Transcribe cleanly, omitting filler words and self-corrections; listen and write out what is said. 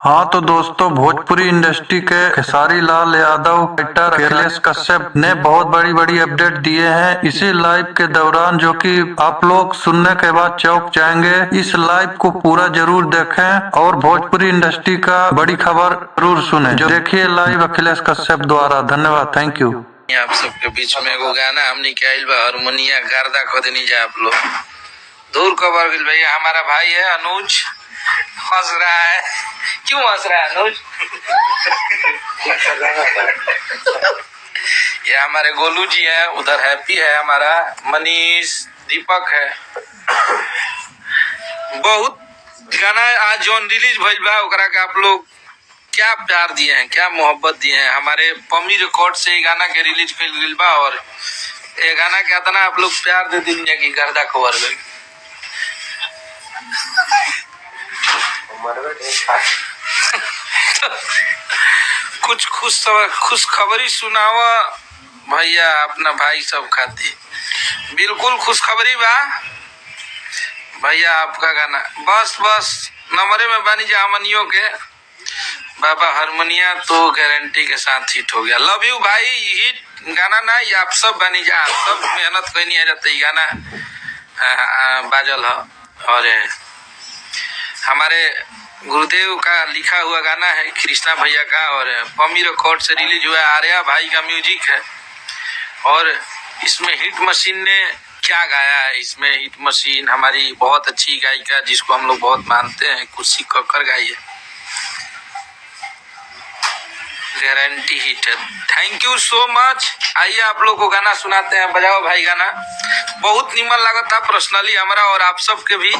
हाँ तो दोस्तों, भोजपुरी इंडस्ट्री के खेसारी लाल यादव, राइटर अखिलेश कश्यप ने बहुत बड़ी अपडेट दिए हैं इसी लाइव के दौरान, जो कि आप लोग सुनने के बाद चौंक जाएंगे। इस लाइव को पूरा जरूर देखें और भोजपुरी इंडस्ट्री का बड़ी खबर जरूर सुने। जो देखिए लाइव अखिलेश कश्यप द्वारा। धन्यवाद, थैंक यू। आप सबके बीच में एगो गाना हमने क्या हारमोनिया गर्दा खोदनी जा आप लोग दूर कबर गिल भैया। हमारा भाई है अनुज, हंस रहा है। क्यों हंस रहा है अनुज? ये हमारे गोलू जी है, उधर हैप्पी है, हमारा मनीष, दीपक है। बहुत गाना आज जोन रिलीज भइल बा ओकरा के आप लोग क्या प्यार दिए हैं, क्या मोहब्बत दिए हैं। हमारे पम्मी रिकॉर्ड से ये गाना के रिलीज कइल गइल बा और ये गाना के इतना आप लोग प्यार दे दिए कि गर्दा खबर गई। कुछ खुश खबरी सुनावा भैया अपना भाई सब खाती। बिल्कुल खुश खबरी बा भैया। आपका गाना बस नंबरे में बानी जा हमनियों के बाबा हारमोनिया तो गारंटी के साथ हिट हो गया। लव यू भाई। हिट गाना ना ये आप सब बानी जा, सब मेहनत करनी है रहते गाना बाजल है। और हमारे गुरुदेव का लिखा हुआ गाना है कृष्णा भैया का और पम्मी रिकॉर्ड से रिलीज हुआ। आर्या भाई का म्यूजिक है और इसमें हिट मशीन ने क्या गाया है। इसमें हिट मशीन हमारी बहुत अच्छी गायिका जिसको हम लोग बहुत मानते हैं, कुर्सी कक्कर गाई है, गारंटी हिट है। Thank you so much. आइए आप लोग को गाना सुनाते हैं। बजाओ भाई गाना, बहुत निमन लगा था पर्सनली हमारा और आप सबके भी।